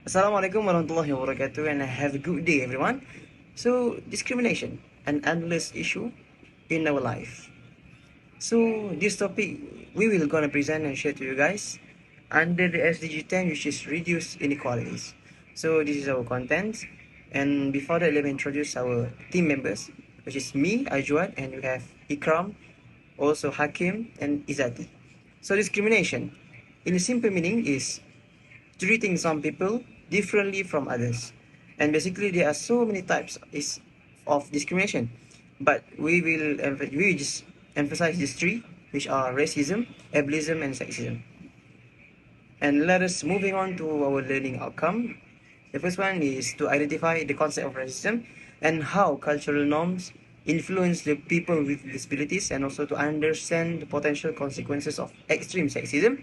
Assalamualaikum warahmatullahi wabarakatuh, and have a good day, everyone. So, discrimination, an endless issue in our life. So, this topic we will gonna present and share to you guys under the SDG 10, which is reduce inequalities. So, this is our content, and before that, let me introduce our team members, which is me, Ajwan, and we have Ikram, also Hakim, and Izati. So, discrimination, in a simple meaning, is treating some people differently from others. And basically, there are so many types of discrimination, but we will just emphasize these three, which are racism, ableism, and sexism. And let us moving on to our learning outcome. The first one is to identify the concept of racism and how cultural norms influence the people with disabilities, and also to understand the potential consequences of extreme sexism.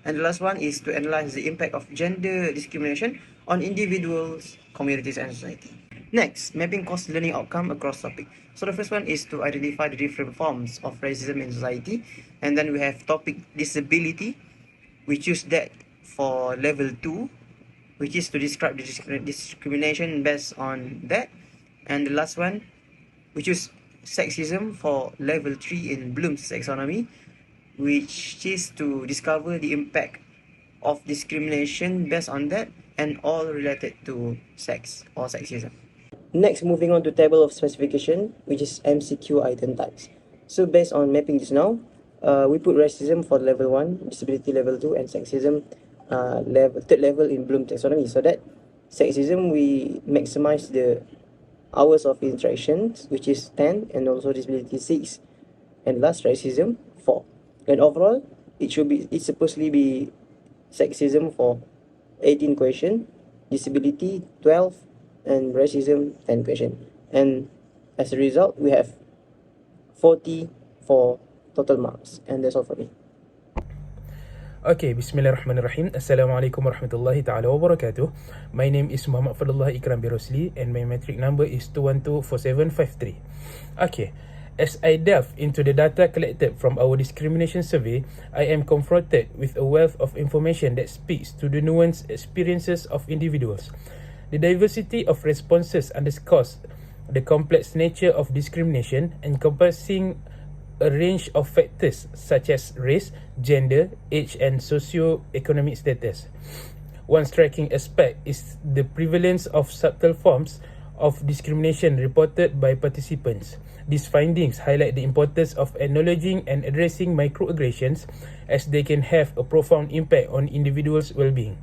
And the last one is to analyze the impact of gender discrimination on individuals, communities, and society. Next, mapping cost learning outcome across topic. So the first one is to identify the different forms of racism in society. And then we have topic disability. We choose that for level 2, which is to describe the discrimination based on that. And the last one, we choose sexism for level 3 in Bloom's taxonomy, which is to discover the impact of discrimination based on that and all related to sex or sexism. Next, moving on to table of specification, which is MCQ item types. So based on mapping this now, we put racism for level 1, disability level 2, and sexism third level in Bloom taxonomy. So that sexism, we maximize the hours of interactions, which is 10, and also disability 6, and last racism 4. And overall, it's supposedly be sexism for 18 question, disability 12, and racism 10 question. And as a result, we have 40 for total marks. And that's all for me. Okay, Bismillahirrahmanirrahim. Assalamualaikum warahmatullahi ta'ala wabarakatuh. My name is Muhammad Fadlullah Ikram Birosli and my metric number is 2124753. Okay, as I delve into the data collected from our discrimination survey, I am confronted with a wealth of information that speaks to the nuanced experiences of individuals. The diversity of responses underscores the complex nature of discrimination, encompassing a range of factors such as race, gender, age, and socio-economic status. One striking aspect is the prevalence of subtle forms of discrimination reported by participants. These findings highlight the importance of acknowledging and addressing microaggressions, as they can have a profound impact on individuals' well-being.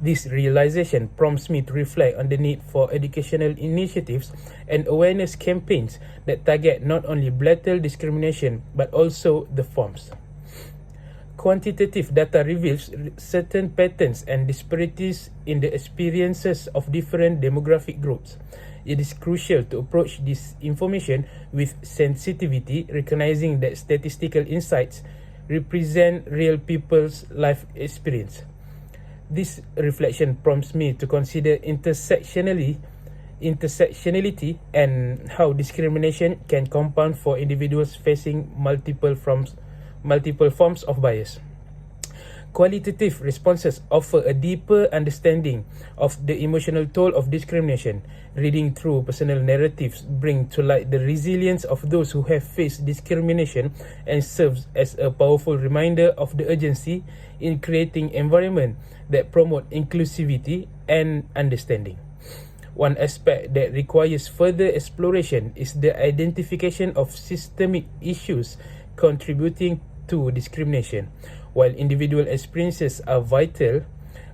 This realization prompts me to reflect on the need for educational initiatives and awareness campaigns that target not only blatant discrimination but also the forms. Quantitative data reveals certain patterns and disparities in the experiences of different demographic groups. It is crucial to approach this information with sensitivity, recognizing that statistical insights represent real people's life experience. This reflection prompts me to consider intersectionality and how discrimination can compound for individuals facing multiple forms of bias. Qualitative responses offer a deeper understanding of the emotional toll of discrimination. Reading through personal narratives bring to light the resilience of those who have faced discrimination and serves as a powerful reminder of the urgency in creating environment that promote inclusivity and understanding. One aspect that requires further exploration is the identification of systemic issues contributing to discrimination. While individual experiences are vital,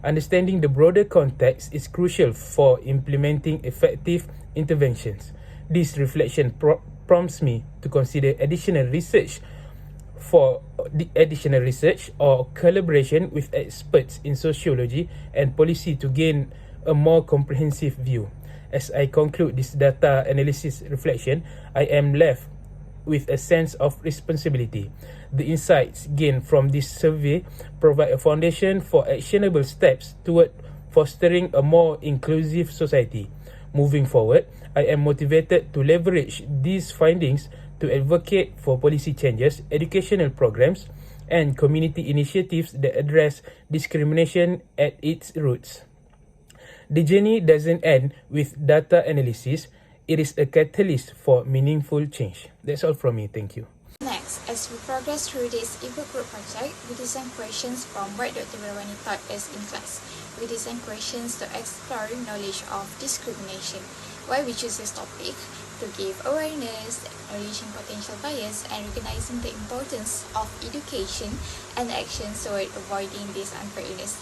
understanding the broader context is crucial for implementing effective interventions. This reflection prompts me to consider additional research or collaboration with experts in sociology and policy to gain a more comprehensive view. As I conclude this data analysis reflection, I am left with a sense of responsibility. The insights gained from this survey provide a foundation for actionable steps toward fostering a more inclusive society. Moving forward, I am motivated to leverage these findings to advocate for policy changes, educational programs, and community initiatives that address discrimination at its roots. The journey doesn't end with data analysis. It is a catalyst for meaningful change. That's all from me. Thank you. Next, as we progress through this ebook group project, we design questions from what Dr. Wirwani taught us in class. We design questions to explore knowledge of discrimination, why we choose this topic, to give awareness, acknowledging potential bias, and recognizing the importance of education and actions toward avoiding this unfairness.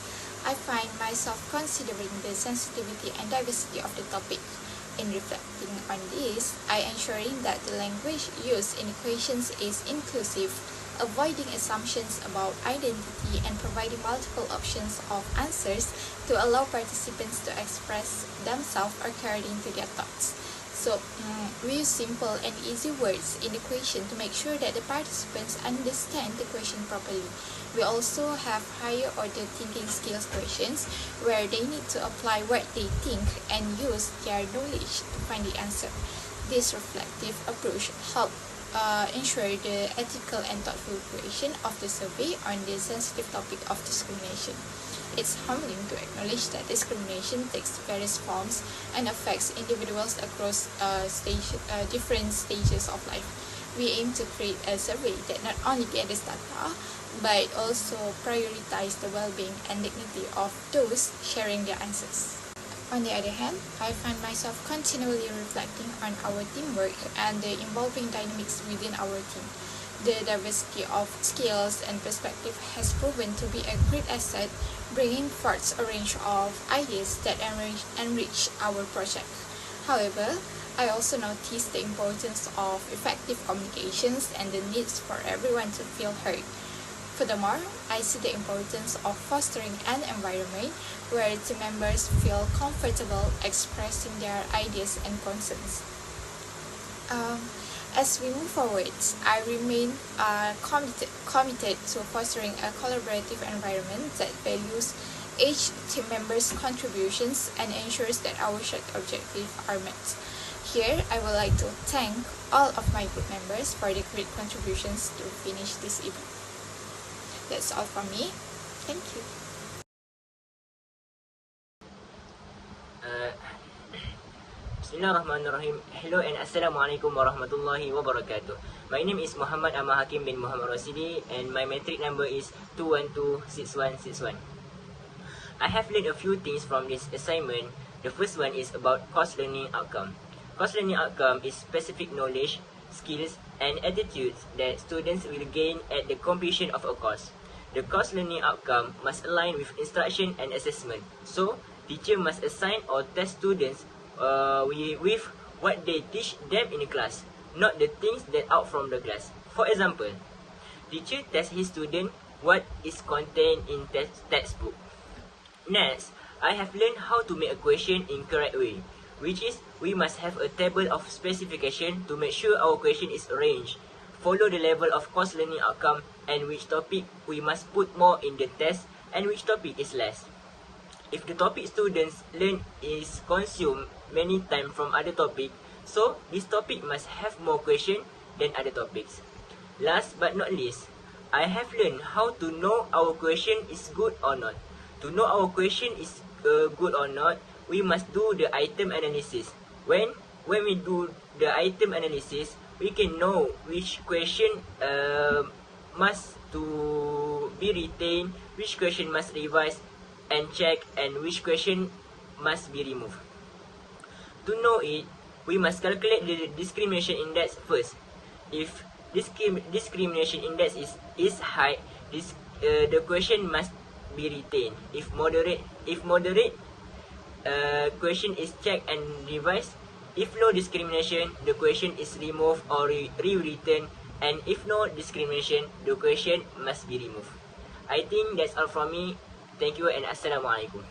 I find myself considering the sensitivity and diversity of the topic. In reflecting on this, I ensuring that the language used in equations is inclusive, avoiding assumptions about identity and providing multiple options of answers to allow participants to express themselves according to their thoughts. So, we use simple and easy words in the question to make sure that the participants understand the question properly. We also have higher order thinking skills questions where they need to apply what they think and use their knowledge to find the answer. This reflective approach helps ensure the ethical and thoughtful creation of the survey on the sensitive topic of discrimination. It's humbling to acknowledge that discrimination takes various forms and affects individuals across different stages of life. We aim to create a survey that not only gathers data, but also prioritize the well-being and dignity of those sharing their answers. On the other hand, I find myself continually reflecting on our teamwork and the evolving dynamics within our team. The diversity of skills and perspective has proven to be a great asset, bringing forth a range of ideas that enrich our project. However, I also notice the importance of effective communications and the needs for everyone to feel heard. Furthermore, I see the importance of fostering an environment where team members feel comfortable expressing their ideas and concerns. As we move forward, I remain committed to fostering a collaborative environment that values each team member's contributions and ensures that our shared objectives are met. Here, I would like to thank all of my group members for the great contributions to finish this event. That's all from me. Thank you. Bismillahirrahmanirrahim. Hello and Assalamualaikum warahmatullahi wabarakatuh. My name is Muhammad Ahmad Hakim bin Muhammad Rosidi and my metric number is 2126161. I have learned a few things from this assignment. The first one is about course learning outcome. Course learning outcome is specific knowledge, skills, and attitudes that students will gain at the completion of a course. The course learning outcome must align with instruction and assessment. So, teacher must assign or test students with what they teach them in the class, not the things that out from the class. For example, teacher tests his student what is contained in textbook. Next, I have learned how to make a question in correct way, which is we must have a table of specification to make sure our question is arranged, follow the level of course learning outcome, and which topic we must put more in the test and which topic is less. If the topic students learn is consumed many times from other topic, so this topic must have more question than other topics. Last but not least, I have learned how to know our question is good or not. To know our question is good or not, we must do the item analysis. When we do the item analysis, we can know which question must to be retained, which question must revise and check, and which question must be removed. To know it, we must calculate the discrimination index first. If discrimination index is high, the question must be retained. If moderate, question is checked and revised. If low discrimination, the question is removed or rewritten, and if no discrimination, the question must be removed. I think that's all from me. Thank you and Assalamualaikum.